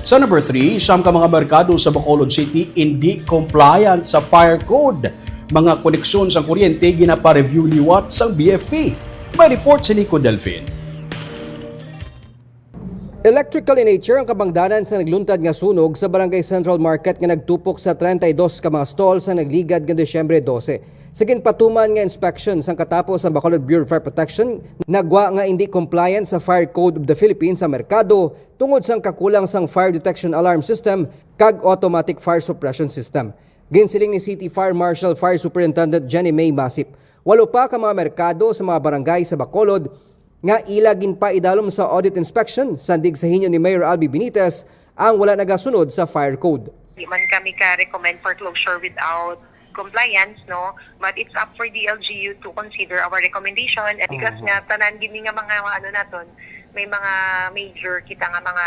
Sa number 3, siyam ka mga merkado sa Bacolod City hindi compliant sa fire code. Mga koneksyon sa kuryente ginapa-review liwat sang BFP. May report si Nico Delfin. Electrical in nature ang kabangdanan sa nagluntad nga sunog sa Barangay Central Market nga nagtupok sa 32 ka mga stall sa nagligad nga Desyembre 12. Sa ginpatuman nga inspection sang katapos ang Bacolod Bureau of Fire Protection, nagwa nga hindi compliant sa Fire Code of the Philippines sa merkado tungod sang kakulang sang fire detection alarm system kag automatic fire suppression system. Ginsiling ni City Fire Marshal Fire Superintendent Jenny May Masip, 8 pa ka mga merkado sa mga barangay sa Bacolod nga ilagin pa idalom sa audit inspection sandig sa hinyo ni Mayor Albi Benitez ang wala nagasunod sa fire code. Di man kami ka-recommend for closure without compliance, no? But it's up for the LGU to consider our recommendation because nga tanan gini nga mga ano naton, may mga major kita nga mga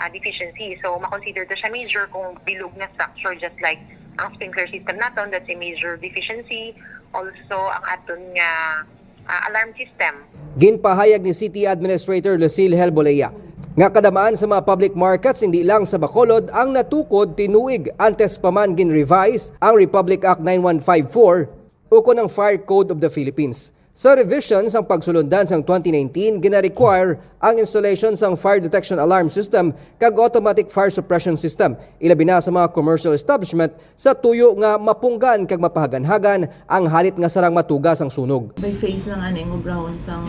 deficiency. So makonsider to siya major kung bilog na structure just like ang sprinkler system naton, that's a major deficiency. Also ang aton nga alarm system. Ginpahayag ni City Administrator Lucille Helbolea nga kadamaan sa mga public markets hindi lang sa Bacolod ang natukod tinuig antes pa man gin-revise ang Republic Act 9154 ukon ang Fire Code of the Philippines. Sa revision sang pagsulundan sang 2019, gina-require ang installation sang fire detection alarm system kag automatic fire suppression system. Ilabi na sa mga commercial establishment sa tuyo nga mapunggan kag mapahagan-hagan ang halit nga sarang matugas ang sunog. By phase lang anay nga brown sang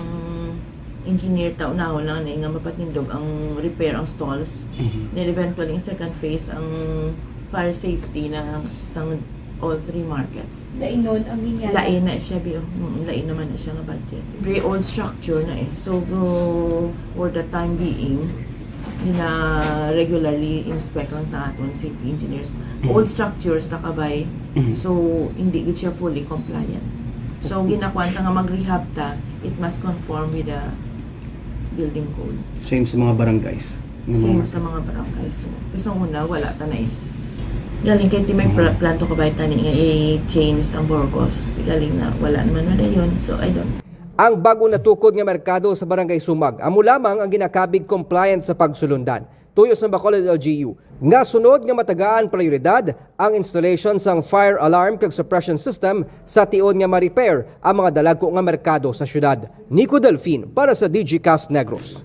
engineer taon-naon lang anay nga mapatindog ang repair ang stalls. Then eventually ang second phase ang fire safety na sang all three markets. Lain nun ang ginyan. Lain na siya, lain naman na siya nga budget. Very old structure na eh. So, for the time being, regularly inspect lang sa aton city engineers. Old structures nakabay, so hindi gid siya fully compliant. So, ginakwanta nga mag-rehab ta, it must conform with the building code. Same sa mga barangays. Same sa mga barangays. So, kasi una, wala ta na eh. Galing kay may planto ka ba tani nga i-change ang Burgos. Galing na wala naman yun. So I don't. Ang bago natukod nga merkado sa Barangay Sumag, amo lamang ang ginakabig compliant sa pagsulundan. Tuyos ng Bacolod LGU. Nga sunod nga matagaan prioridad ang installation sang fire alarm kag suppression system sa tion nga ma-repair ang mga dalagko nga merkado sa syudad. Nico Delfin para sa DigiCast Negros.